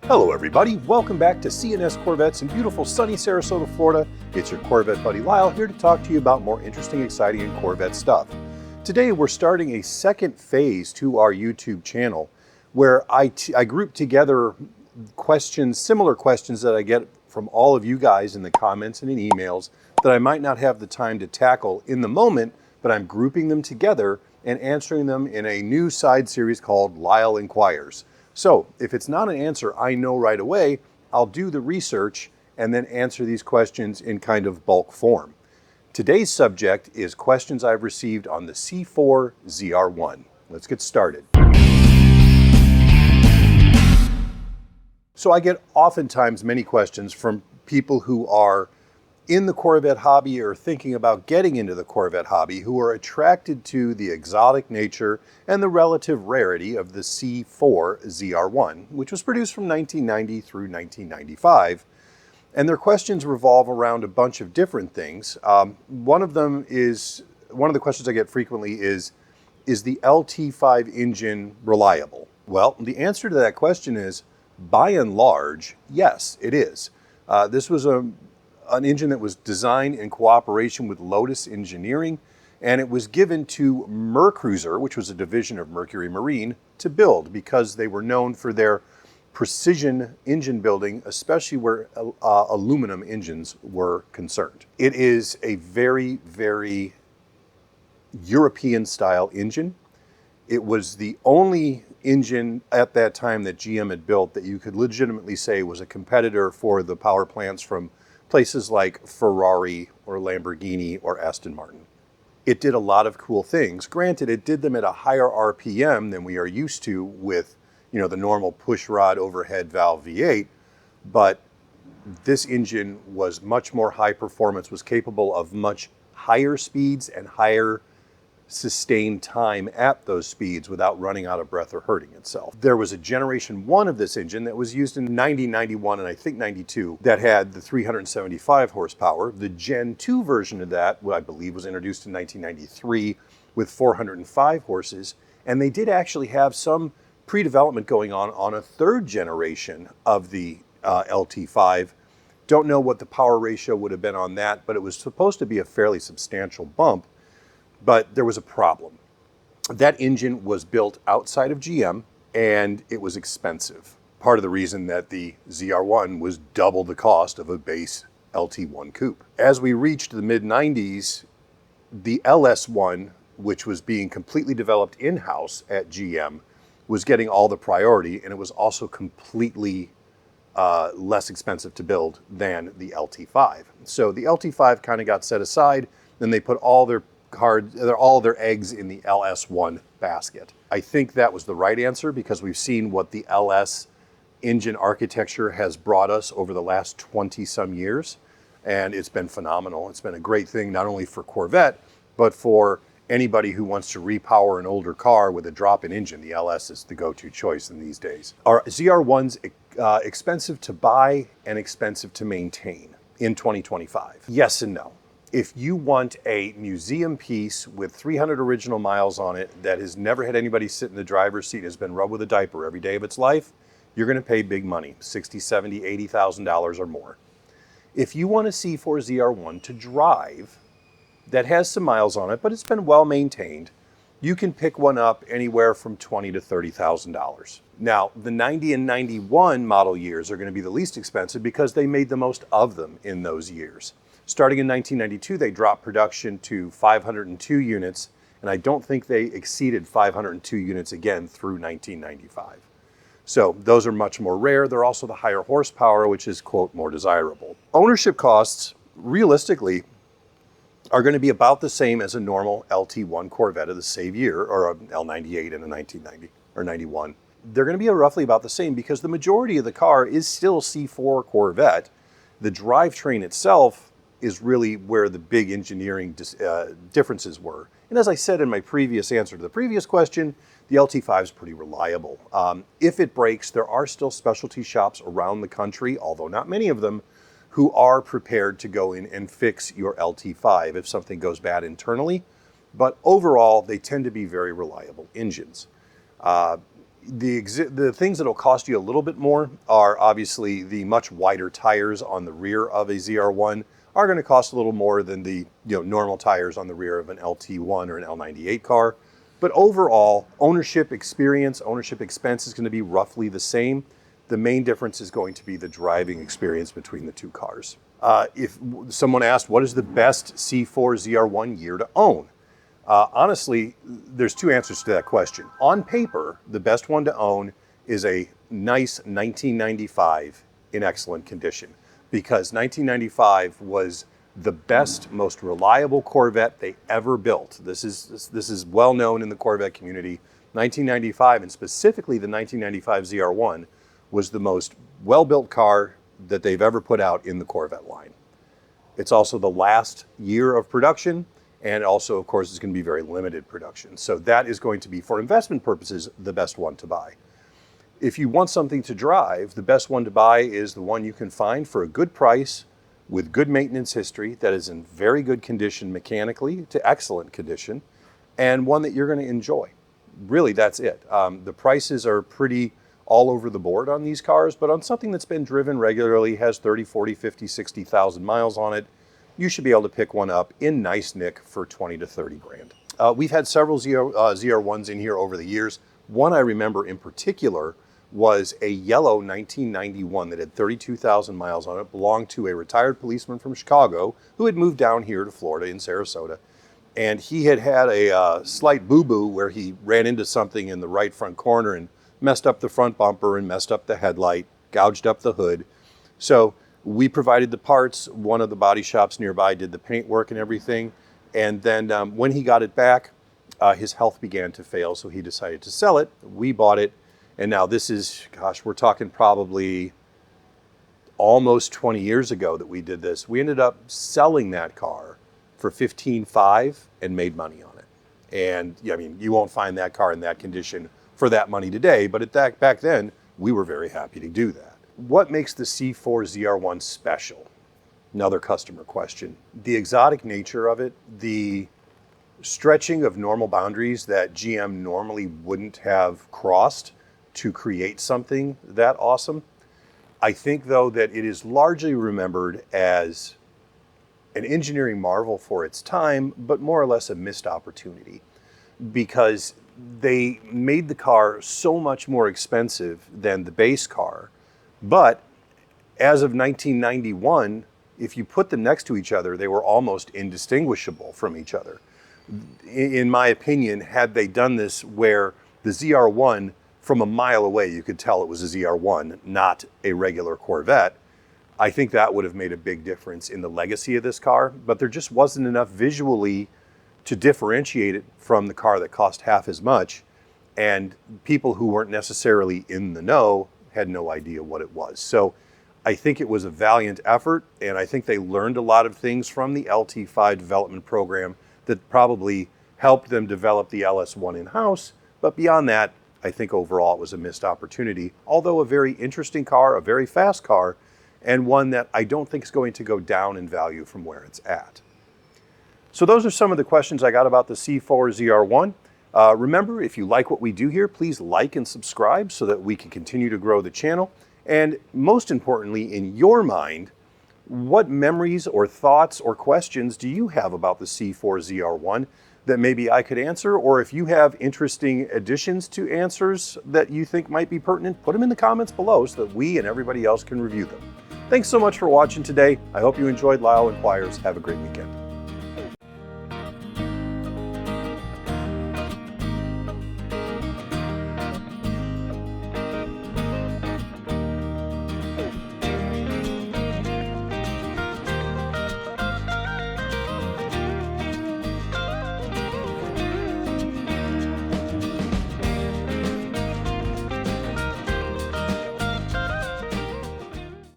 Hello everybody, welcome back to C&S Corvettes in beautiful sunny Sarasota, Florida. It's your Corvette buddy Lyle here to talk to you about more interesting, exciting, and Corvette stuff. Today we're starting a second phase to our YouTube channel where I group together questions, similar questions that I get from all of you guys in the comments and in emails that I might not have the time to tackle in the moment, but I'm grouping them together and answering them in a new side series called Lyle Inquires. So if it's not an answer I know right away, I'll do the research and then answer these questions in kind of bulk form. Today's subject is questions I've received on the C4 ZR1. Let's get started. So I get oftentimes many questions from people who are in the Corvette hobby or thinking about getting into the Corvette hobby who are attracted to the exotic nature and the relative rarity of the C4 ZR1, which was produced from 1990 through 1995. And their questions revolve around a bunch of different things. One of the questions I get frequently is the LT5 engine reliable? Well, the answer to that question is, by and large, yes, it is. This was an engine that was designed in cooperation with Lotus Engineering, and it was given to Mercruiser, which was a division of Mercury Marine, to build because they were known for their precision engine building, especially where aluminum engines were concerned. It is a very, very European style engine. It was the only engine at that time that GM had built that you could legitimately say was a competitor for the power plants from places like Ferrari or Lamborghini or Aston Martin. It did a lot of cool things. Granted, it did them at a higher RPM than we are used to with, the normal pushrod overhead valve V8, but this engine was much more high performance, was capable of much higher speeds and higher sustained time at those speeds without running out of breath or hurting itself. There was a generation 1 of this engine that was used in 90, 91, and I think 92 that had the 375 horsepower. The Gen 2 version of that, I believe, was introduced in 1993 with 405 horses, and they did actually have some pre-development going on a third generation of the LT5. Don't know what the power ratio would have been on that, but it was supposed to be a fairly substantial bump. But there was a problem. That engine was built outside of GM and it was expensive. Part of the reason that the ZR1 was double the cost of a base LT1 coupe. As we reached the mid-90s, the LS1, which was being completely developed in-house at GM, was getting all the priority, and it was also completely less expensive to build than the LT5. So the LT5 kind of got set aside, then they put all their eggs in the LS1 basket. I think that was the right answer because we've seen what the LS engine architecture has brought us over the last 20 some years, and it's been phenomenal. It's been a great thing not only for Corvette, but for anybody who wants to repower an older car with a drop-in engine. The LS is the go-to choice in these days. Are ZR1s expensive to buy and expensive to maintain in 2025? Yes and no. If you want a museum piece with 300 original miles on it that has never had anybody sit in the driver's seat and has been rubbed with a diaper every day of its life, you're going to pay big money, $60,000, $70,000, $80,000 or more. If you want a C4 ZR1 to drive that has some miles on it, but it's been well maintained, you can pick one up anywhere from $20,000 to $30,000. Now, the 90 and 91 model years are going to be the least expensive because they made the most of them in those years. Starting in 1992, they dropped production to 502 units, and I don't think they exceeded 502 units again through 1995. So those are much more rare. They're also the higher horsepower, which is, quote, more desirable. Ownership costs, realistically, are going to be about the same as a normal LT1 Corvette of the same year, or a L98 in a 1990 or 91. They're going to be roughly about the same because the majority of the car is still C4 Corvette. The drivetrain itself is really where the big engineering differences were. And as I said in my previous answer to the previous question, the LT5 is pretty reliable. If it breaks, there are still specialty shops around the country, although not many of them, who are prepared to go in and fix your LT5 if something goes bad internally. But overall, they tend to be very reliable engines. The things that'll cost you a little bit more are obviously the much wider tires on the rear of a ZR1 are going to cost a little more than the normal tires on the rear of an LT1 or an L98 car. But overall, ownership experience, ownership expense is going to be roughly the same. The main difference is going to be the driving experience between the two cars. If someone asked, what is the best C4 ZR1 year to own? Honestly, there's two answers to that question. On paper, the best one to own is a nice 1995 in excellent condition, because 1995 was the best, most reliable Corvette they ever built. This is well known in the Corvette community. 1995, and specifically the 1995 ZR1, was the most well-built car that they've ever put out in the Corvette line. It's also the last year of production, and also, of course, it's going to be very limited production. So that is going to be, for investment purposes, the best one to buy. If you want something to drive, the best one to buy is the one you can find for a good price with good maintenance history that is in very good condition mechanically to excellent condition, and one that you're going to enjoy. Really, that's it. The prices are pretty all over the board on these cars, but on something that's been driven regularly, has 30, 40, 50, 60,000 miles on it, you should be able to pick one up in nice nick for 20 to 30 grand. We've had several ZR1s in here over the years. One I remember in particular was a yellow 1991 that had 32,000 miles on it, belonged to a retired policeman from Chicago who had moved down here to Florida in Sarasota. And he had a slight boo-boo where he ran into something in the right front corner and messed up the front bumper and messed up the headlight, gouged up the hood. So we provided the parts. One of the body shops nearby did the paint work and everything. And then when he got it back, his health began to fail, so he decided to sell it. We bought it. And now this is, gosh, we're talking probably almost 20 years ago that we did this. We ended up selling that car for $15,500 and made money on it. And I mean, you won't find that car in that condition for that money today, but back then, we were very happy to do that. What makes the C4 ZR1 special? Another customer question. The exotic nature of it, the stretching of normal boundaries that GM normally wouldn't have crossed to create something that awesome. I think, though, that it is largely remembered as an engineering marvel for its time, but more or less a missed opportunity, because they made the car so much more expensive than the base car. But as of 1991, if you put them next to each other, they were almost indistinguishable from each other. In my opinion, had they done this where the ZR1, from a mile away, you could tell it was a ZR1, not a regular Corvette, I think that would have made a big difference in the legacy of this car. But there just wasn't enough visually to differentiate it from the car that cost half as much. And people who weren't necessarily in the know had no idea what it was. So I think it was a valiant effort, and I think they learned a lot of things from the LT5 development program that probably helped them develop the LS1 in-house. But beyond that, I think overall it was a missed opportunity, although a very interesting car, a very fast car, and one that I don't think is going to go down in value from where it's at. So those are some of the questions I got about the C4 ZR1. Remember, if you like what we do here, please like and subscribe so that we can continue to grow the channel. And most importantly, in your mind, what memories or thoughts or questions do you have about the C4 ZR1 that maybe I could answer? Or if you have interesting additions to answers that you think might be pertinent, put them in the comments below so that we and everybody else can review them. Thanks so much for watching today. I hope you enjoyed Lyle Inquires. Have a great weekend.